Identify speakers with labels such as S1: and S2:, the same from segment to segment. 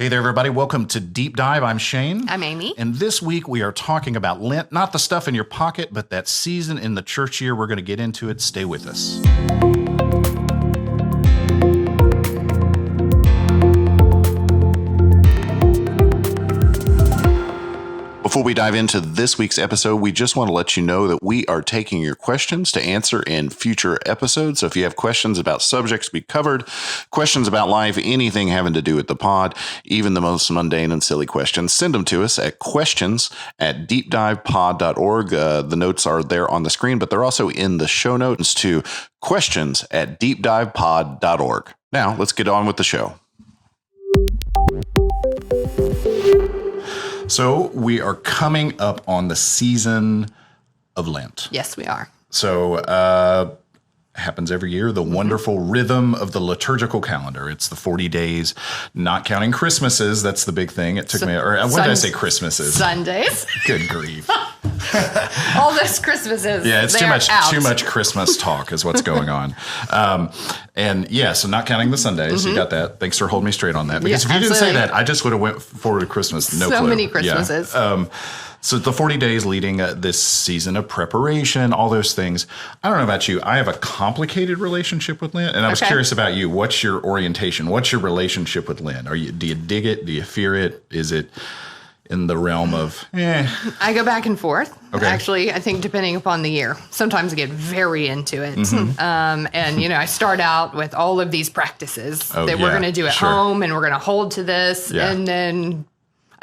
S1: Hey there, everybody. Welcome to Deep Dive. I'm Shane.
S2: I'm Amy.
S1: And this week we are talking about Lent, not the stuff in your pocket, but that season in the church year. We're going to get into it. Stay with us. Before we dive into this week's episode, we just want to let you know that we are taking your questions to answer in future episodes. So if you have questions about subjects we covered, questions about life, anything having to do with the pod, even the most mundane and silly questions, send them to us at questions@deepdivepod.org. The notes are there on the screen, but they're also in the show notes to questions@deepdivepod.org. Now, let's get on with the show. So we are coming up on the season of Lent.
S2: Yes, we are.
S1: So happens every year, the wonderful rhythm of the liturgical calendar. It's the 40 days, not counting Christmases. That's the big thing. It took me, or what did I say Christmases?
S2: Sundays.
S1: Good grief.
S2: All those Christmases.
S1: Yeah, it's too much Christmas talk is what's going on. And yeah, so not counting the Sundays. You got that. Thanks for holding me straight on that. Because if you didn't say that, I just would have went forward to Christmas. No clue.
S2: So many Christmases.
S1: Yeah. So the 40 days leading this season of preparation, all those things. I don't know about you. I have a complicated relationship with Lent. And I was curious about you. What's your orientation? What's your relationship with Lent? Do you dig it? Do you fear it? Is it in the realm of,
S2: I go back and forth.
S1: Okay.
S2: Actually, I think depending upon the year. Sometimes I get very into it. And, I start out with all of these practices that we're going to do at home and we're going to hold to this. Yeah. And then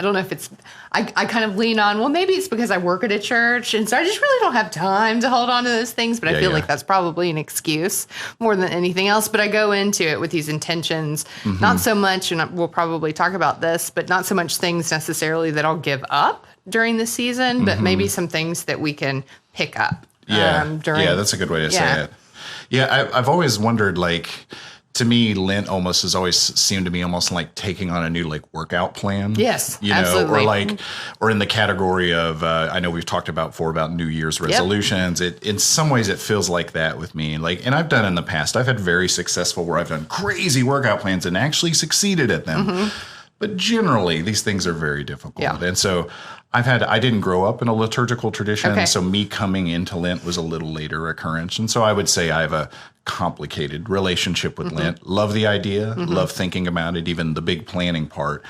S2: I don't know if it's, I kind of lean on, well, maybe it's because I work at a church. And so I just really don't have time to hold on to those things. But I feel like that's probably an excuse more than anything else. But I go into it with these intentions, not so much, and we'll probably talk about this, but not so much things necessarily that I'll give up during the season, but maybe some things that we can pick up.
S1: Yeah, that's a good way to say it. Yeah, I've always wondered, to me, Lent almost has always seemed to me almost like taking on a new workout plan.
S2: Yes, absolutely.
S1: Or in the category of, I know we've talked about before about New Year's resolutions. It in some ways it feels like that with me. And I've done in the past. I've had very successful where I've done crazy workout plans and actually succeeded at them. But generally, these things are very difficult. Yeah. And so I didn't grow up in a liturgical tradition, so me coming into Lent was a little later occurrence. And so I would say I have a complicated relationship with Lent. Love the idea, love thinking about it, even the big planning part.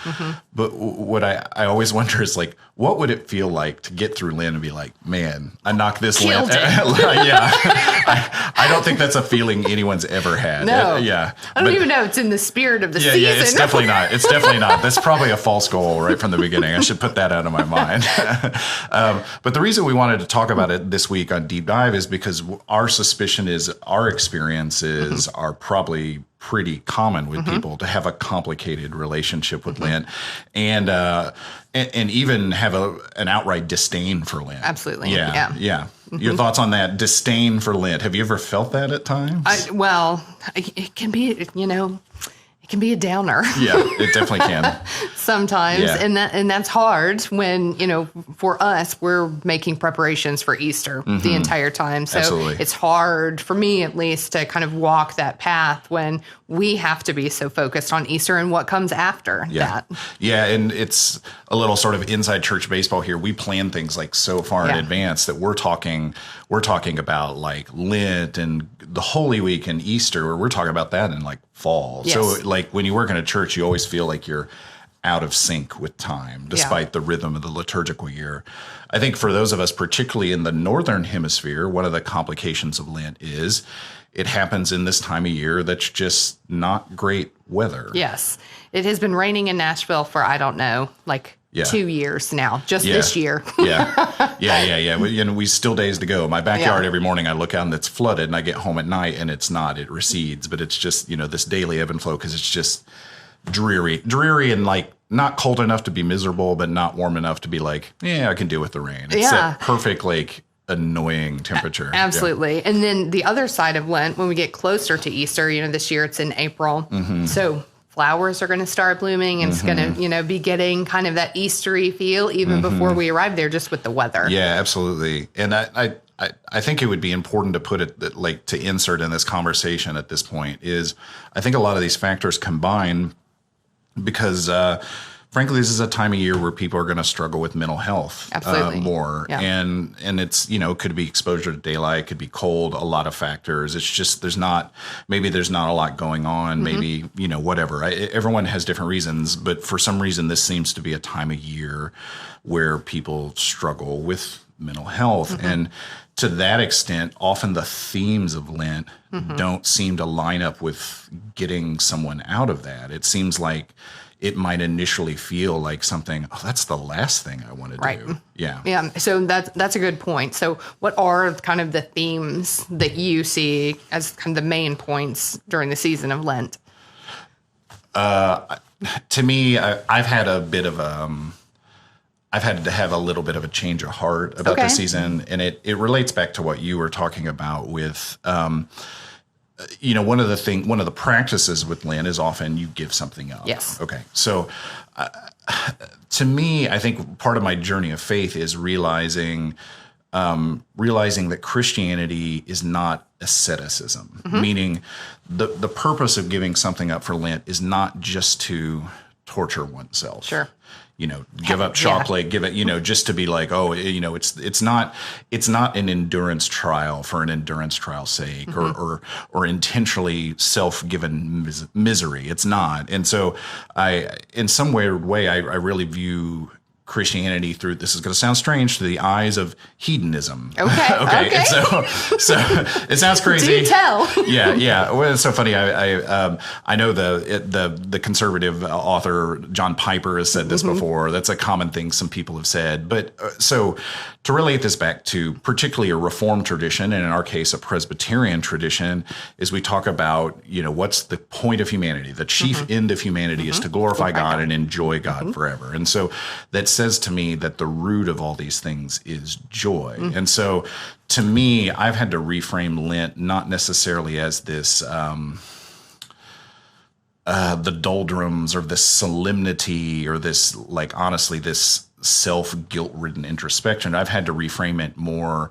S1: But what I always wonder is what would it feel like to get through Lent and be like, man, I knocked this
S2: Killed
S1: Lent. I don't think that's a feeling anyone's ever had.
S2: No. I don't even know it's in the spirit of the season.
S1: Yeah, it's definitely not. It's definitely not. That's probably a false goal right from the beginning. I should put that out of my mind. But the reason we wanted to talk about it this week on Deep Dive is because our suspicion is our experiences are probably pretty common with people to have a complicated relationship with Lent and even have an outright disdain for Lent.
S2: Absolutely.
S1: Yeah. Your thoughts on that disdain for Lent? Have you ever felt that at times?
S2: It can be, it can be a downer.
S1: Yeah, it definitely can.
S2: Sometimes. Yeah. And that's hard when, for us, we're making preparations for Easter the entire time. So it's hard for me, at least, to kind of walk that path when we have to be so focused on Easter and what comes after that.
S1: Yeah, and it's a little sort of inside church baseball here. We plan things so far in advance that we're talking about Lent and the Holy Week and Easter, or we're talking about that in fall.
S2: Yes.
S1: So when you work in a church, you always feel like you're out of sync with time, despite the rhythm of the liturgical year. I think for those of us, particularly in the Northern Hemisphere, one of the complications of Lent is it happens in this time of year that's just not great weather.
S2: Yes. It has been raining in Nashville for, 2 years now, just this year.
S1: Yeah. We still days to go. My backyard every morning I look out and it's flooded, and I get home at night and it's not. It recedes, but it's just, this daily ebb and flow because it's just dreary and not cold enough to be miserable, but not warm enough to be I can deal with the rain. It's that perfect annoying temperature.
S2: Absolutely. Yeah. And then the other side of Lent, when we get closer to Easter, this year it's in April. So flowers are going to start blooming and it's going to, be getting kind of that Eastery feel even before we arrive there, just with the weather.
S1: Yeah, absolutely. And I think it would be important to put it to insert in this conversation at this point is I think a lot of these factors combine because frankly, this is a time of year where people are going to struggle with mental health more. Yeah. And it's, could be exposure to daylight, could be cold, a lot of factors. It's just, there's not a lot going on, maybe, whatever. Everyone has different reasons, but for some reason, this seems to be a time of year where people struggle with mental health. And to that extent, often the themes of Lent don't seem to line up with getting someone out of that. It seems like it might initially feel like something, that's the last thing I want to do. Yeah.
S2: Yeah. So that's a good point. So what are kind of the themes that you see as kind of the main points during the season of Lent?
S1: To me, I've had to have a little bit of a change of heart about the season. And it relates back to what you were talking about with, one of the practices with Lent is often you give something up.
S2: Yes.
S1: Okay. So to me, I think part of my journey of faith is realizing that Christianity is not asceticism, meaning the purpose of giving something up for Lent is not just to torture oneself.
S2: Sure.
S1: Give up chocolate, give it, just to be like, it's not an endurance trial for an endurance trial's sake or intentionally self-given misery. It's not. And so in some weird way, I really view Christianity through, this is going to sound strange, through the eyes of hedonism.
S2: Okay.
S1: So it sounds crazy.
S2: Do tell.
S1: Yeah. Well, it's so funny. I know the conservative author John Piper has said this before. That's a common thing some people have said. But so to relate this back to particularly a Reformed tradition, and in our case a Presbyterian tradition, is we talk about what's the point of humanity? The chief end of humanity is to glorify God and enjoy God forever. And so that says to me that the root of all these things is joy. And so to me, I've had to reframe Lent not necessarily as this the doldrums or this solemnity or this, like, honestly, this self-guilt-ridden introspection. I've had to reframe it more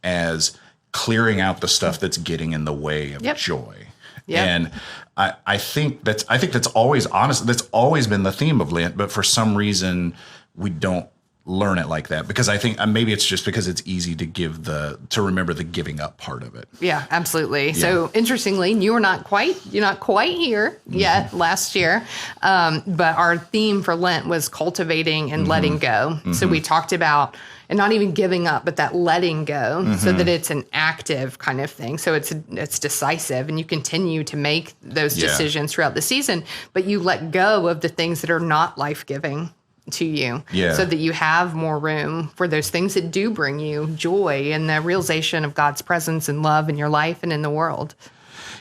S1: as clearing out the stuff that's getting in the way of joy. Yep. And I think that's always honest. That's always been the theme of Lent, but for some reason we don't learn it like that, because I think maybe it's just because it's easy to remember the giving up part of it.
S2: Yeah, absolutely. Yeah. So interestingly, you're not quite here yet last year, but our theme for Lent was cultivating and letting go. So we talked about, and not even giving up, but that letting go, so that it's an active kind of thing. So it's decisive, and you continue to make those decisions throughout the season, but you let go of the things that are not life-giving to you, so that you have more room for those things that do bring you joy and the realization of God's presence and love in your life and in the world.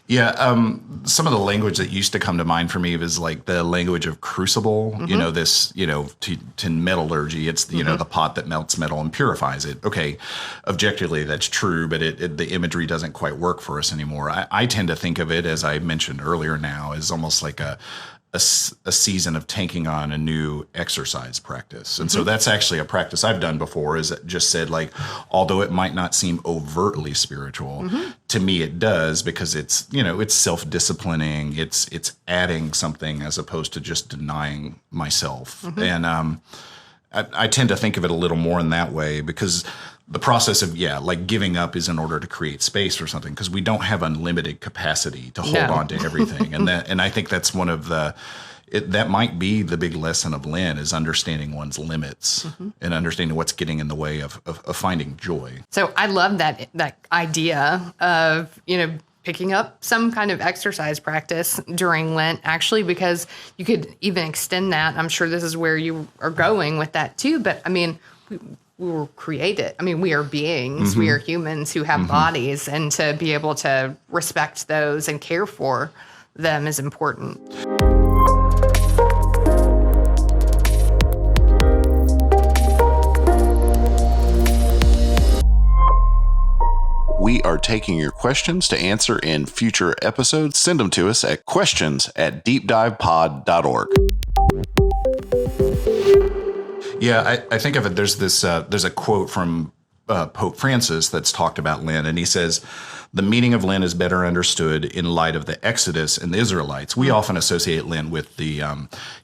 S1: Yeah, some of the language that used to come to mind for me was like the language of crucible. To metallurgy, it's the pot that melts metal and purifies it. Okay, objectively that's true, but the imagery doesn't quite work for us anymore. I tend to think of it, as I mentioned earlier now, as almost like a season of taking on a new exercise practice. And so that's actually a practice I've done before, is just said, like, although it might not seem overtly spiritual, to me it does, because it's, it's self-disciplining, it's adding something as opposed to just denying myself. And I tend to think of it a little more in that way, because the process of, giving up is in order to create space for something, because we don't have unlimited capacity to hold on to everything. And I think that's one of that might be the big lesson of Lent, is understanding one's limits and understanding what's getting in the way of finding joy.
S2: So I love that idea of, picking up some kind of exercise practice during Lent, actually, because you could even extend that. I'm sure this is where you are going with that too. But I mean, we were created. I mean, we are beings. We are humans who have bodies, and to be able to respect those and care for them is important.
S3: We are taking your questions to answer in future episodes. Send them to us at questions@deepdivepod.org.
S1: Yeah, I think of it. There's a quote from Pope Francis that's talked about Lent, and he says, the meaning of Lent is better understood in light of the Exodus and the Israelites. We often associate Lent with the,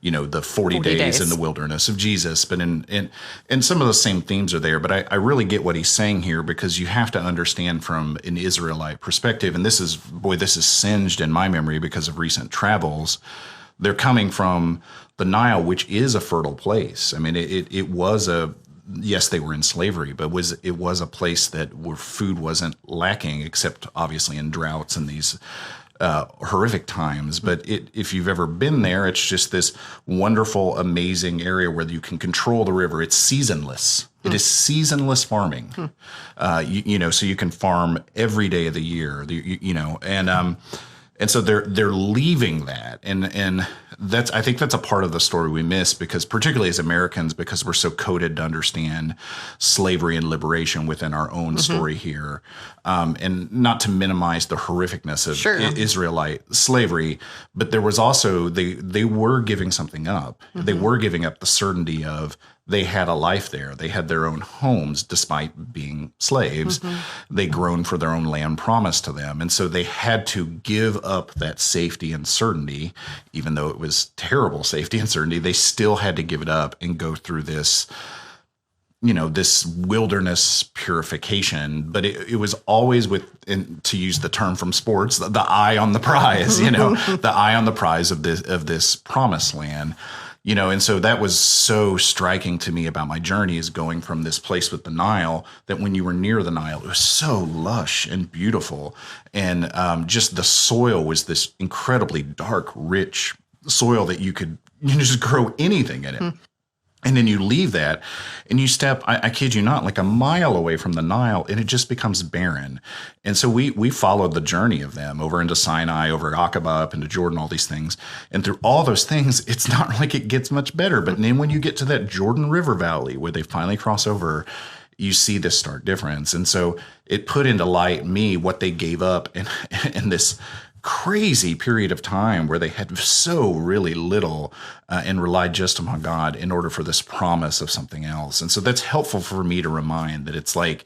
S1: the 40 days in the wilderness of Jesus, but and some of the same themes are there. But I really get what he's saying here, because you have to understand from an Israelite perspective, and this is singed in my memory because of recent travels. They're coming from the Nile, which is a fertile place. I mean, it was yes, they were in slavery, but it was a place where food wasn't lacking, except obviously in droughts and these horrific times. But if you've ever been there, it's just this wonderful, amazing area where you can control the river. It's seasonless. It is seasonless farming. So you can farm every day of the year. And so they're leaving that, and I think that's a part of the story we miss, because particularly as Americans, because we're so coded to understand slavery and liberation within our own story here, and not to minimize the horrificness of Israelite slavery, but there was also they were giving something up. They were giving up the certainty of they had a life there. They had their own homes despite being slaves. They groaned for their own land promised to them. And so they had to give up that safety and certainty, even though it was terrible safety and certainty. They still had to give it up and go through this, this wilderness purification. But it was always to use the term from sports, the eye on the prize, the eye on the prize of this promised land. And so that was so striking to me about my journey, is going from this place with the Nile, that when you were near the Nile, it was so lush and beautiful. And just the soil was this incredibly dark, rich soil that you could just grow anything in it. And then you leave that and you step, I kid you not, like a mile away from the Nile, and it just becomes barren. And so we followed the journey of them over into Sinai, over Aqaba, up into Jordan, all these things. And through all those things, it's not like it gets much better. But then when you get to that Jordan River Valley where they finally cross over, you see this stark difference. And so it put into light what they gave up in this crazy period of time where they had so really little and relied just upon God in order for this promise of something else. And so that's helpful for me to remind that it's like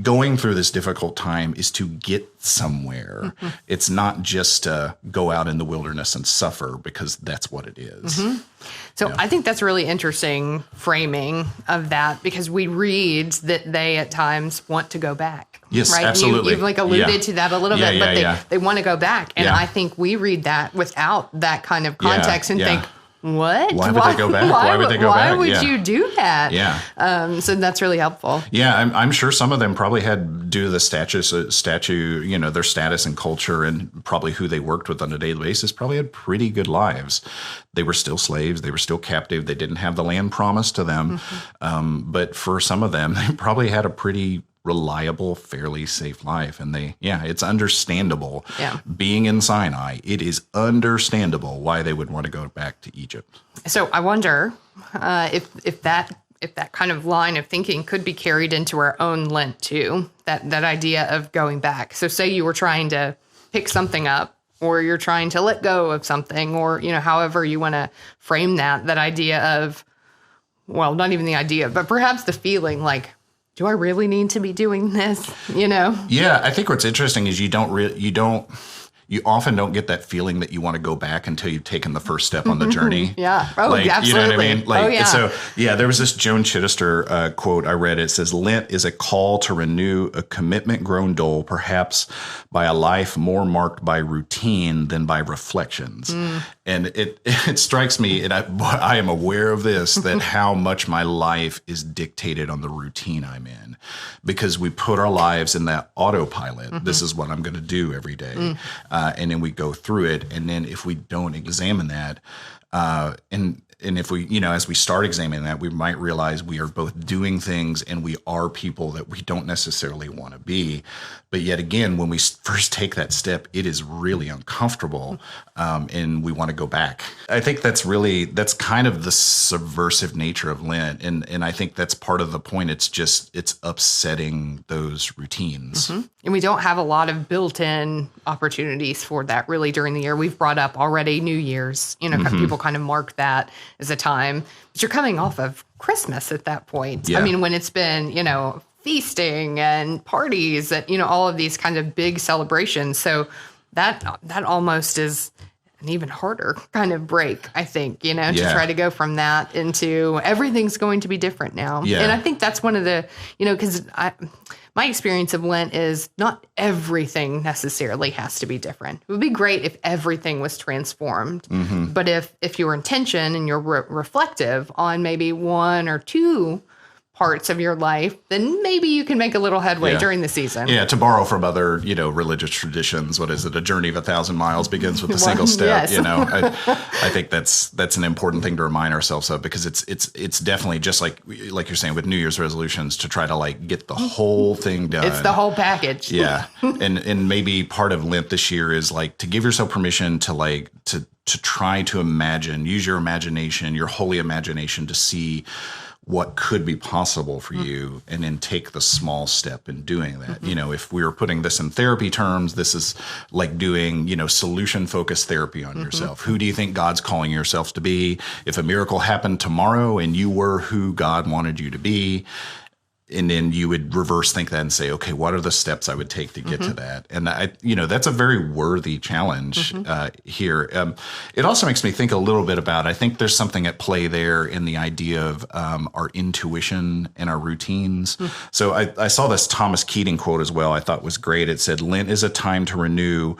S1: going through this difficult time is to get somewhere. It's not just to go out in the wilderness and suffer, because that's what it is.
S2: So I think that's really interesting framing of that, because we read that they at times want to go back.
S1: Yes,
S2: right?
S1: absolutely.
S2: You've alluded to that a little bit, but they want to go back. And I think we read that without that kind of context and think, what?
S1: Why would they go back? Why would they go back?
S2: Why would you do that?
S1: Yeah.
S2: So that's really helpful.
S1: Yeah, I'm sure some of them probably had, due to the their status and culture, and probably who they worked with on a daily basis, probably had pretty good lives. They were still slaves. They were still captive. They didn't have the land promised to them. But for some of them, they probably had a pretty reliable, fairly safe life. And it's understandable. Being in Sinai, it is understandable why they would want to go back to Egypt. So
S2: I wonder if that kind of line of thinking could be carried into our own Lent too, that idea of going back. So say you were trying to pick something up, or you're trying to let go of something, or, however you want to frame that idea of, well, not even the idea, but perhaps the feeling like, do I really need to be doing this?
S1: Yeah, I think what's interesting is you often don't get that feeling that you want to go back until you've taken the first step on the journey.
S2: Absolutely.
S1: You know what I mean? So there was this Joan Chittister quote I read. It says, "Lent is a call to renew a commitment grown dull, perhaps by a life more marked by routine than by reflections." And it strikes me, and I am aware of this, that how much my life is dictated on the routine I'm in, because we put our lives in that autopilot. This is what I'm going to do every day. And then we go through it. And then if we don't examine that, and if we, as we start examining that, we might realize we are both doing things and we are people that we don't necessarily want to be. But yet again, when we first take that step, it is really uncomfortable, and we want to go back. I think that's kind of the subversive nature of Lent. And I think that's part of the point. It's upsetting those routines.
S2: And we don't have a lot of built-in opportunities for that really during the year. We've brought up already New Year's, people kind of mark that as a time, but you're coming off of Christmas at that point. I mean, when it's been, feasting and parties and, all of these kinds of big celebrations. So that almost is an even harder kind of break, I think, to try to go from that into everything's going to be different now.
S1: Yeah.
S2: And I think that's one of the, because my experience of Lent is not everything necessarily has to be different. It would be great if everything was transformed. Mm-hmm. But if your intention and you're reflective on maybe one or two parts of your life, then maybe you can make a little headway during the season.
S1: Yeah, to borrow from other, religious traditions, what is it? A journey of 1,000 miles begins with a single step.
S2: Yes.
S1: I think that's an important thing to remind ourselves of, because it's definitely just like you're saying with New Year's resolutions, to try to get the whole thing done.
S2: It's the whole package.
S1: Yeah, and maybe part of Lent this year is to give yourself permission to try to imagine, use your imagination, your holy imagination, to see what could be possible for you, and then take the small step in doing that. Mm-hmm. If we were putting this in therapy terms, this is like doing, solution-focused therapy on yourself. Who do you think God's calling yourself to be? If a miracle happened tomorrow and you were who God wanted you to be, and then you would reverse think that and say, okay, what are the steps I would take to get to that? And that's a very worthy challenge here. It also makes me think a little bit about, I think there's something at play there in the idea of our intuition and our routines. So I saw this Thomas Keating quote as well. I thought was great. It said, "Lent is a time to renew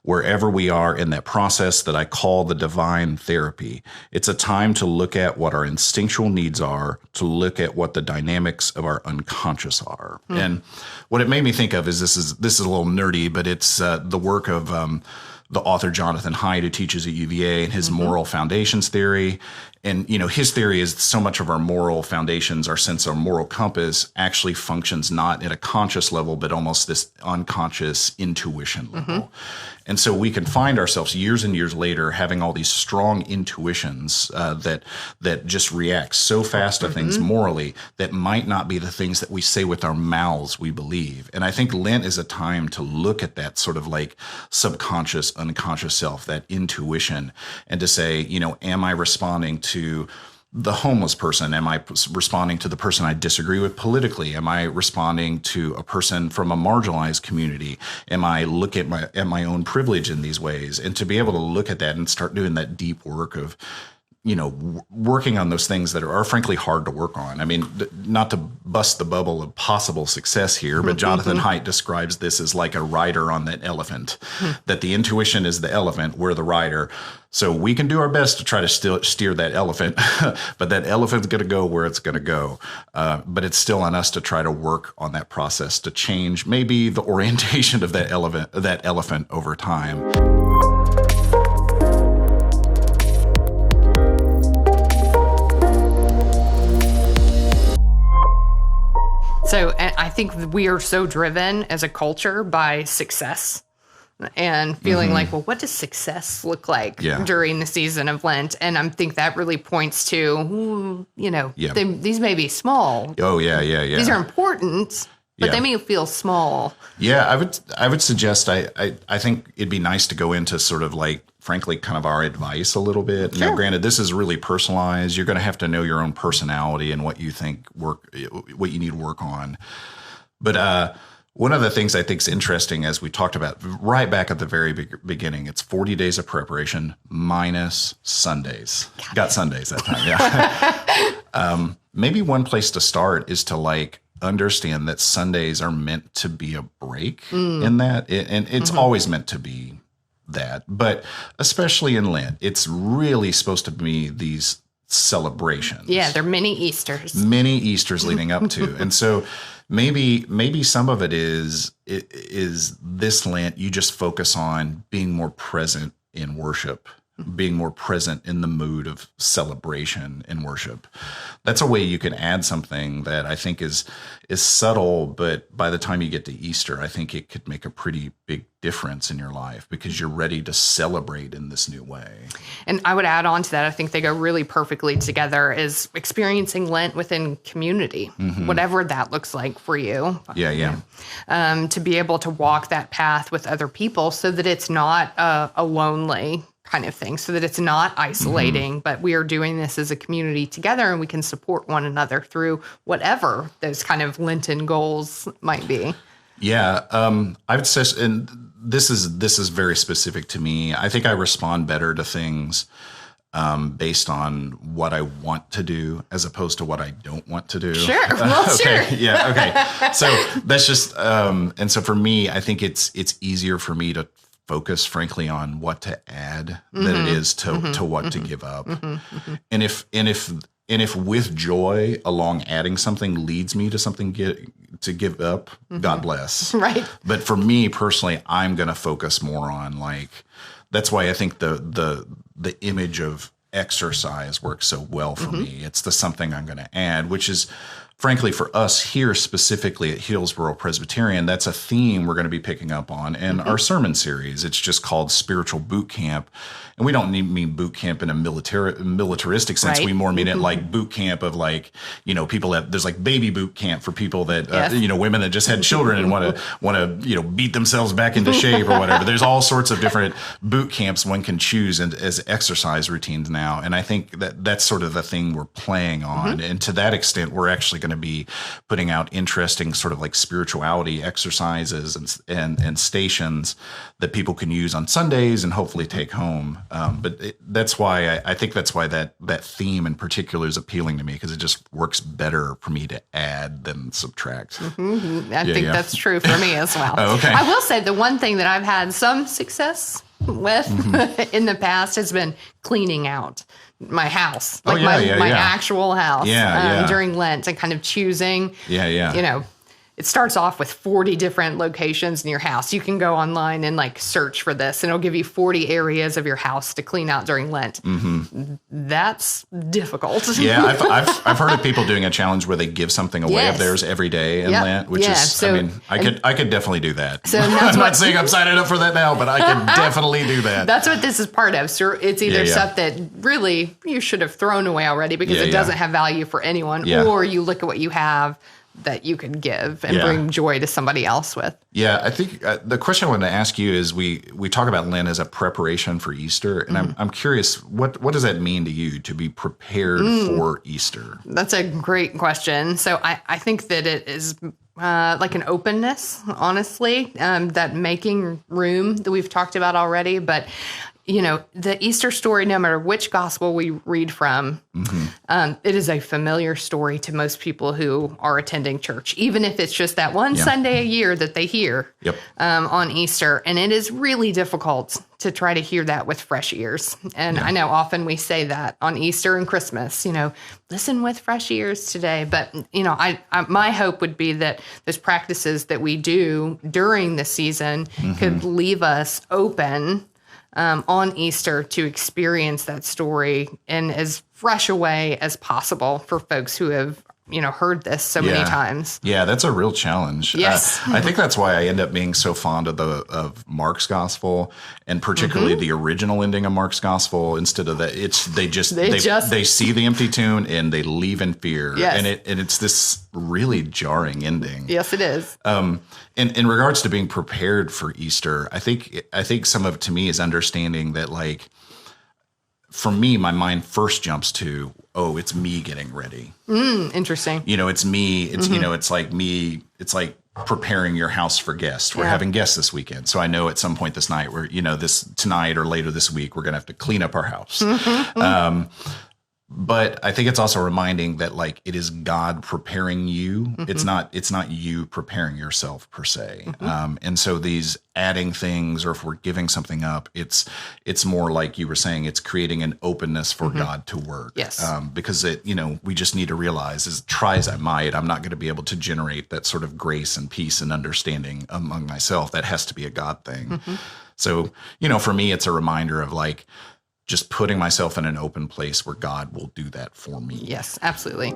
S1: wherever we are in that process that I call the divine therapy. It's a time to look at what our instinctual needs are, to look at what the dynamics of our unconscious are." And what it made me think of is this is a little nerdy, but it's the work of the author Jonathan Haidt, who teaches at UVA, and his moral foundations theory. And, his theory is so much of our moral foundations, our sense of moral compass, actually functions not at a conscious level, but almost this unconscious intuition level. And so we can find ourselves years and years later having all these strong intuitions that just react so fast to things morally that might not be the things that we say with our mouths we believe. And I think Lent is a time to look at that sort of subconscious, unconscious self, that intuition, and to say, am I responding to the homeless person? Am I responding to the person I disagree with politically? Am I responding to a person from a marginalized community? Am I looking at my own privilege in these ways? And to be able to look at that and start doing that deep work of, working on those things that are frankly hard to work on. I mean, not to bust the bubble of possible success here, but Jonathan Haidt describes this as like a rider on that elephant, that the intuition is the elephant, we're the rider. So we can do our best to try to steer that elephant, but that elephant's going to go where it's going to go. But it's still on us to try to work on that process to change maybe the orientation of that elephant over time.
S2: So I think we are so driven as a culture by success and feeling like, well, what does success look like during the season of Lent? And I think that really points to, these may be small.
S1: Oh, yeah.
S2: These are important, but they may feel small.
S1: Yeah, I would suggest, I think it'd be nice to go into sort of frankly, kind of our advice a little bit.
S2: Sure.
S1: Now, granted, this is really personalized. You're going to have to know your own personality and what you think what you need to work on. But one of the things I think is interesting, as we talked about right back at the very beginning, it's 40 days of preparation minus Sundays. Got Sundays that time, yeah. Maybe one place to start is to understand that Sundays are meant to be a break in that, and it's always meant to be that, but especially in Lent, it's really supposed to be these celebrations.
S2: Yeah, they're mini Easters.
S1: Many Easters leading up to. And so maybe some of it is this Lent, you just focus on being more present in worship, being more present in the mood of celebration and worship. That's a way you can add something that I think is subtle, but by the time you get to Easter, I think it could make a pretty big difference in your life because you're ready to celebrate in this new way.
S2: And I would add on to that, I think they go really perfectly together, is experiencing Lent within community, whatever that looks like for you.
S1: Yeah.
S2: To be able to walk that path with other people so that it's not a lonely kind of thing, so that it's not isolating, but we are doing this as a community together, and we can support one another through whatever those kind of Lenten goals might be.
S1: Yeah, I would say, and this is very specific to me. I think I respond better to things based on what I want to do as opposed to what I don't want to do.
S2: Sure. Well,
S1: okay.
S2: sure.
S1: Yeah. Okay. So that's just, and so for me, I think it's easier for me to focus, frankly, on what to add than it is to what to give up. And if with joy along adding something leads me to something to give up, God bless.
S2: Right.
S1: But for me personally, I'm going to focus more on that's why I think the image of exercise works so well for me. It's the something I'm going to add, which is, frankly, for us here specifically at Hillsboro Presbyterian, that's a theme we're going to be picking up on in our sermon series. It's just called Spiritual Boot Camp. And we don't mean boot camp in a militaristic sense.
S2: Right.
S1: We more mean it like boot camp of people that there's like baby boot camp for people that, women that just had children and want to, beat themselves back into shape or whatever. There's all sorts of different boot camps one can choose as exercise routines now. And I think that's sort of the thing we're playing on. And to that extent, we're actually going to be putting out interesting sort of like spirituality exercises and stations that people can use on Sundays and hopefully take home. That's why I think that's why that theme in particular is appealing to me, because it just works better for me to add than subtract.
S2: I think that's true for me as well.
S1: Oh, okay.
S2: I will say the one thing that I've had some success with in the past has been cleaning out my house, my actual house during Lent, and kind of choosing, it starts off with 40 different locations in your house. You can go online and search for this, and it'll give you 40 areas of your house to clean out during Lent. That's difficult.
S1: Yeah, I've heard of people doing a challenge where they give something away of theirs every day in Lent, which is, I could definitely do that. So I'm not saying I'm signing up for that now, but I can definitely do that.
S2: That's what this is part of. So it's either stuff that really you should have thrown away already because it doesn't have value for anyone, or you look at what you have that you can give and bring joy to somebody else with. Yeah,
S1: I think the question I wanted to ask you is we talk about Lent as a preparation for Easter, and I'm curious, what does that mean to you to be prepared for Easter?
S2: That's a great question. So I think that it is like an openness, honestly, that making room that we've talked about already, but the Easter story, no matter which gospel we read from, it is a familiar story to most people who are attending church, even if it's just that one Sunday a year that they hear on Easter. And it is really difficult to try to hear that with fresh ears. And I know often we say that on Easter and Christmas, listen with fresh ears today. But, my hope would be that those practices that we do during the season could leave us open on Easter to experience that story in as fresh a way as possible for folks who have, heard this so many times. Yeah,
S1: that's a real challenge.
S2: Yes.
S1: I think that's why I end up being so fond of Mark's gospel, and particularly the original ending of Mark's gospel. Instead of that, they see the empty tomb and they leave in fear.
S2: Yes.
S1: And it's this really jarring ending.
S2: Yes, it is.
S1: In regards to being prepared for Easter, I think some of it to me is understanding that, for me, my mind first jumps to, it's me getting ready.
S2: Interesting.
S1: It's me. It's, it's like me. It's like preparing your house for guests. We're having guests this weekend. So I know at some point this night, tonight or later this week, we're going to have to clean up our house. But I think it's also reminding that it is God preparing you. It's not you preparing yourself per se. And so these adding things, or if we're giving something up, it's more like you were saying, it's creating an openness for God to work.
S2: Yes.
S1: Because we just need to realize, as try as I might, I'm not going to be able to generate that sort of grace and peace and understanding among myself. That has to be a God thing. So, for me, it's a reminder of just putting myself in an open place where God will do that for me.
S2: Yes, absolutely.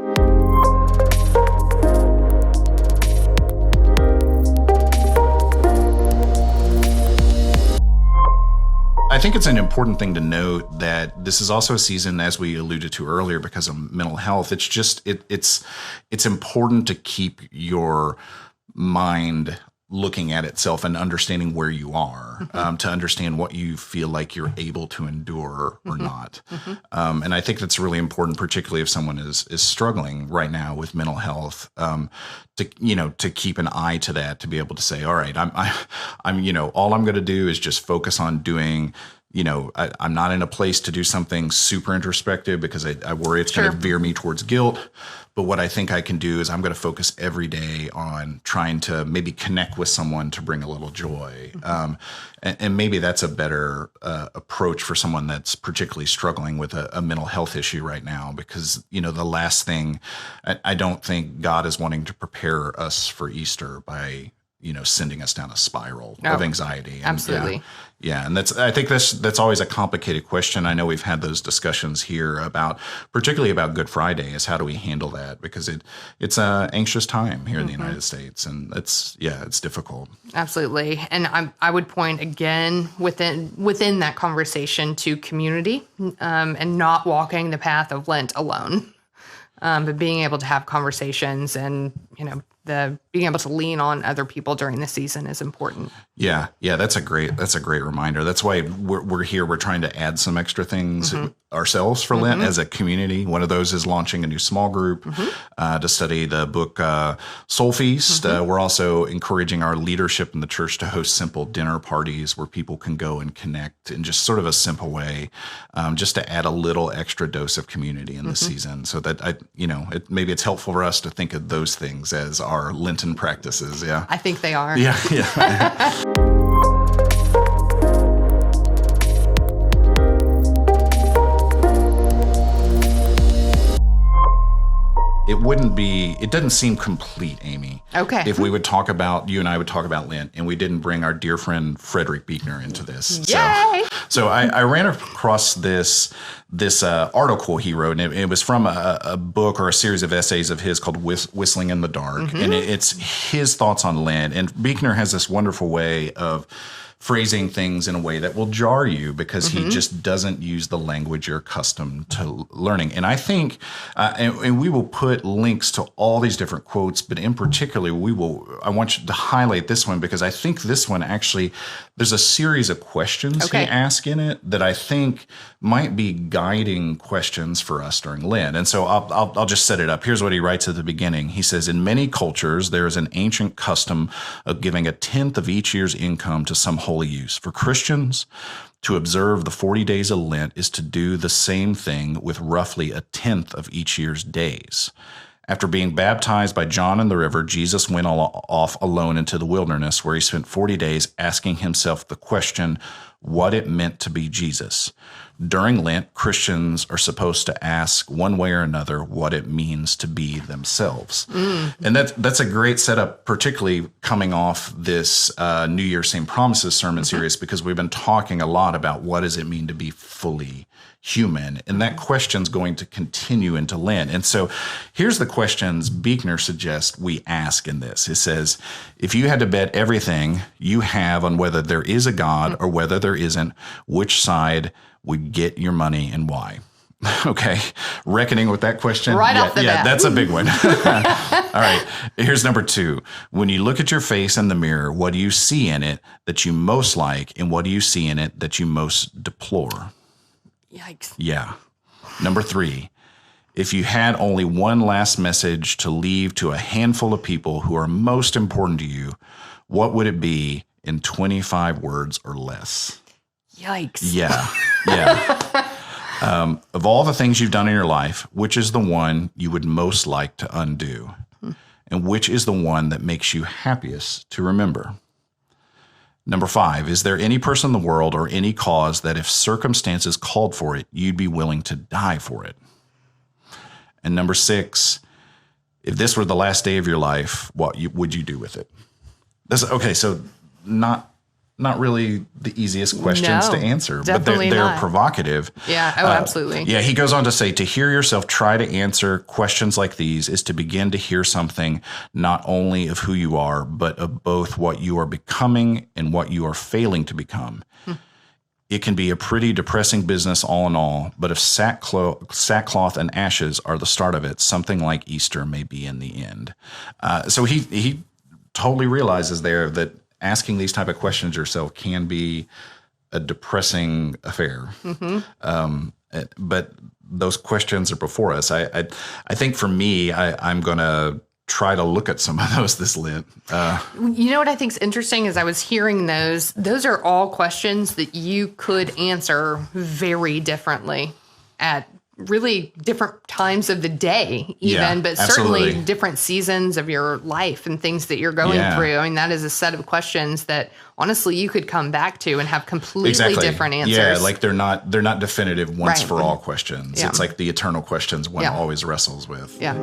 S1: I think it's an important thing to note that this is also a season, as we alluded to earlier, because of mental health. It's important to keep your mind looking at itself and understanding where you are, to understand what you feel like you're able to endure or not. And I think that's really important, particularly if someone is struggling right now with mental health, to keep an eye to that, to be able to say, all right, I'm all I'm going to do is just focus on doing. I'm not in a place to do something super introspective because I worry it's going to veer me towards guilt. But what I think I can do is I'm going to focus every day on trying to maybe connect with someone to bring a little joy. And maybe that's a better approach for someone that's particularly struggling with a mental health issue right now, because, the last thing, I don't think God is wanting to prepare us for Easter by sending us down a spiral of anxiety. And,
S2: absolutely.
S1: And I think that's always a complicated question. I know we've had those discussions here particularly about Good Friday, is how do we handle that? Because it's an anxious time here in the United States, and it's difficult. Absolutely.
S2: And I would point again within that conversation to community, and not walking the path of Lent alone, but being able to have conversations and, being able to lean on other people during the season is important.
S1: Yeah, that's a great reminder. That's why we're here. We're trying to add some extra things ourselves for Lent as a community. One of those is launching a new small group to study the book Soul Feast. We're also encouraging our leadership in the church to host simple dinner parties where people can go and connect in just sort of a simple way, just to add a little extra dose of community in the season. So that maybe it's helpful for us to think of those things as our Lenten practices. Yeah,
S2: I think they are.
S1: Yeah. It doesn't seem complete, Amy.
S2: Okay.
S1: If you and I would talk about Lent, and we didn't bring our dear friend Frederick Buechner into this.
S2: Yay!
S1: So I ran across this article he wrote, and it was from a book or a series of essays of his called Whistling in the Dark. And it's his thoughts on Lent. And Buechner has this wonderful way of phrasing things in a way that will jar you, because he just doesn't use the language you're accustomed to learning. And I think, and we will put links to all these different quotes, but in particular, I want you to highlight this one, because I think this one actually, there's a series of questions he asks in it that I think might be guiding questions for us during Lent. And so I'll just set it up. Here's what he writes at the beginning. He says, in many cultures, there is an ancient custom of giving 1/10 of each year's income to some holy use. For Christians, to observe the 40 days of Lent is to do the same thing with roughly 1/10 of each year's days. After being baptized by John in the river, Jesus went off alone into the wilderness, where he spent 40 days asking himself the question, what it meant to be Jesus. During Lent, Christians are supposed to ask one way or another what it means to be themselves. And that's a great setup, particularly coming off this New Year's Same Promises sermon series, because we've been talking a lot about what does it mean to be fully human. And that question's going to continue into Lent. And so here's the questions Buechner suggests we ask in this. It says, if you had to bet everything you have on whether there is a God or whether there isn't, which side would get your money and why? Okay. Reckoning with that question.
S2: Right off the bat.
S1: That's a big one. All right. Here's number 2. When you look at your face in the mirror, what do you see in it that you most like, and what do you see in it that you most deplore?
S2: Yikes.
S1: Yeah. Number 3. If you had only one last message to leave to a handful of people who are most important to you, what would it be in 25 words or less?
S2: Yikes.
S1: Yeah. Of all the things you've done in your life, which is the one you would most like to undo? And which is the one that makes you happiest to remember? Number 5, is there any person in the world or any cause that if circumstances called for it, you'd be willing to die for it? And number 6, if this were the last day of your life, what would you do with it? So not really the easiest questions to answer, but they're provocative.
S2: Yeah, absolutely.
S1: He goes on to say, to hear yourself try to answer questions like these is to begin to hear something not only of who you are, but of both what you are becoming and what you are failing to become. It can be a pretty depressing business all in all, but if sackcloth and ashes are the start of it, something like Easter may be in the end. So he totally realizes there that asking these type of questions yourself can be a depressing affair. But those questions are before us. I think for me, I'm going to try to look at some of those this Lent.
S2: You know what I think is interesting is I was hearing those are all questions that you could answer very differently at really different times of the day even, but
S1: absolutely.
S2: Certainly different seasons of your life and things that you're going through. I mean, that is a set of questions that honestly you could come back to and have completely different answers.
S1: Yeah, like they're not definitive once for all questions. Yeah. It's like the eternal questions one always wrestles with.
S2: Yeah.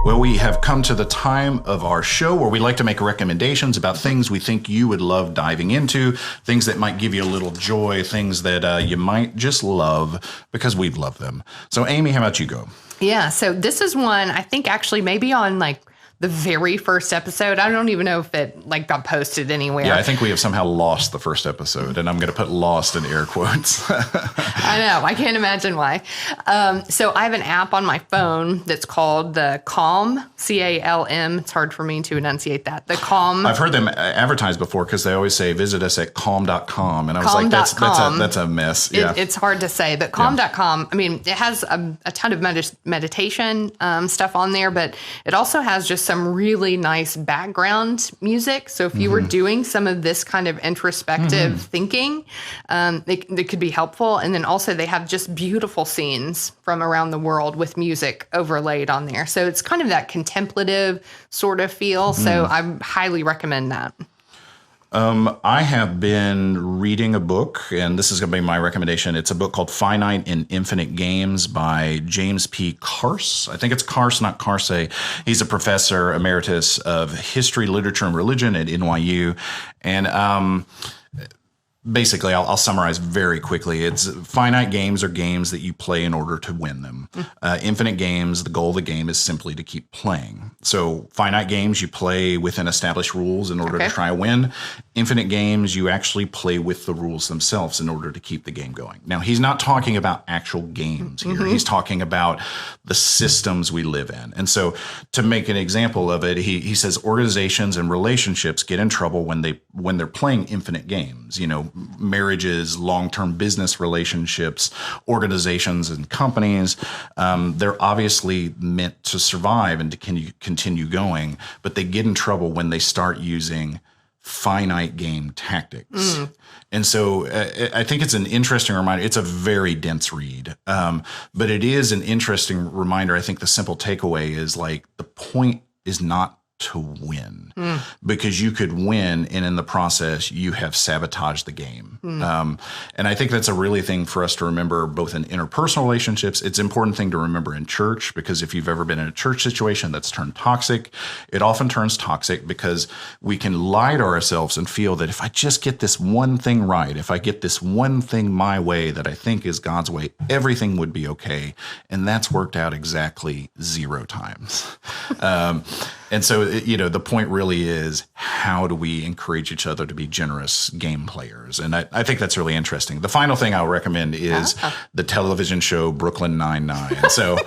S1: Well, we have come to the time of our show where we like to make recommendations about things we think you would love diving into, things that might give you a little joy, things that you might just love because we've loved them. So, Amy, how about you go?
S2: Yeah, so this is one I think actually maybe on like the very first episode. I don't even know if it like got posted anywhere.
S1: Yeah, I think we have somehow lost the first episode, and I'm going to put lost in air quotes.
S2: I know. I can't imagine why. So I have an app on my phone that's called the Calm, C-A-L-M. It's hard for me to enunciate that. The Calm.
S1: I've heard them advertised before because they always say, visit us at calm.com. And I was like, that's a mess. Yeah.
S2: It's hard to say, but calm.com, I mean, it has a ton of meditation stuff on there, but it also has just some really nice background music. So if you were doing some of this kind of introspective thinking, it could be helpful. And then also they have just beautiful scenes from around the world with music overlaid on there. So it's kind of that contemplative sort of feel. So I highly recommend that.
S1: I have been reading a book, and this is going to be my recommendation. It's a book called Finite and Infinite Games by James P. Carse. I think it's Carse, not Carse. He's a professor emeritus of history, literature, and religion at NYU. And basically, I'll summarize very quickly. It's finite games are games that you play in order to win them. Infinite games, the goal of the game is simply to keep playing. So finite games, you play within established rules in order to try to win. Infinite games, you actually play with the rules themselves in order to keep the game going. Now, he's not talking about actual games here. He's talking about the systems we live in. And so to make an example of it, he says organizations and relationships get in trouble when they're playing infinite games. You know, marriages, long-term business relationships, organizations and companies, they're obviously meant to survive and to continue going, but they get in trouble when they start using finite game tactics. And so I think it's an interesting reminder. It's a very dense read, but it is an interesting reminder. I think the simple takeaway is like the point is not to win because you could win and in the process you have sabotaged the game. And I think that's a really thing for us to remember both in interpersonal relationships. It's an important thing to remember in church because if you've ever been in a church situation that's turned toxic, it often turns toxic because we can lie to ourselves and feel that if I just get this one thing right, if I get this one thing my way that I think is God's way, everything would be okay. And that's worked out exactly 0 times. And so, the point really is how do we encourage each other to be generous game players? And I think that's really interesting. The final thing I'll recommend is the television show Brooklyn Nine-Nine. So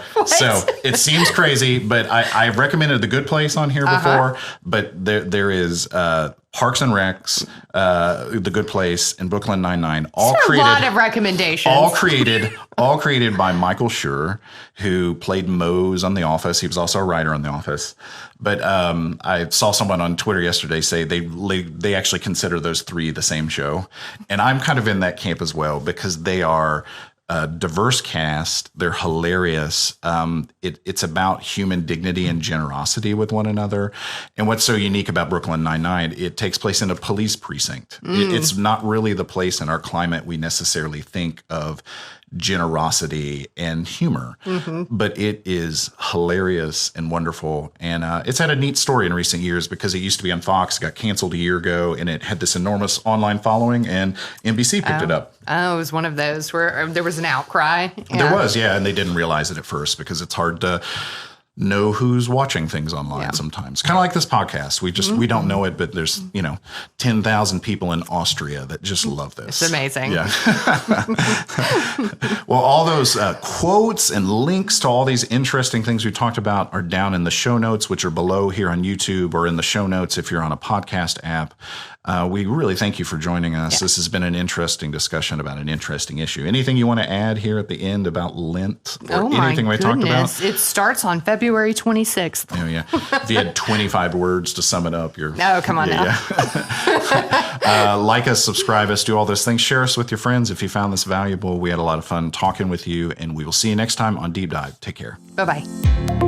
S1: it seems crazy, but I've recommended The Good Place on here before, but there is Parks and Recs, The Good Place, and Brooklyn Nine-Nine, all created. A
S2: lot of recommendations.
S1: All created by Michael Schur, who played Mose on The Office. He was also a writer on The Office. But I saw someone on Twitter yesterday say they actually consider those 3 the same show, and I'm kind of in that camp as well because they are a diverse cast. They're hilarious. It's about human dignity and generosity with one another. And what's so unique about Brooklyn Nine-Nine, it takes place in a police precinct. It's not really the place in our climate we necessarily think of generosity and humor, but it is hilarious and wonderful. And it's had a neat story in recent years because it used to be on Fox, got canceled a year ago, and it had this enormous online following, and NBC picked it up.
S2: Oh, it was one of those where there was an outcry.
S1: Yeah. There was, and they didn't realize it at first because it's hard to know who's watching things online sometimes. Kind of like this podcast. We don't know it, but there's, 10,000 people in Austria that just love this.
S2: It's amazing.
S1: Yeah. Well, all those quotes and links to all these interesting things we talked about are down in the show notes, which are below here on YouTube, or in the show notes if you're on a podcast app. We really thank you for joining us. This has been an interesting discussion about an interesting issue. Anything you want to add here at the end about Lent or anything we talked about?
S2: It starts on February 26th.
S1: Oh, yeah. If you had 25 words to sum it up, you're...
S2: Oh, come on now.
S1: Yeah. Like us, subscribe us, do all those things. Share us with your friends if you found this valuable. We had a lot of fun talking with you, and we will see you next time on Deep Dive. Take care.
S2: Bye-bye.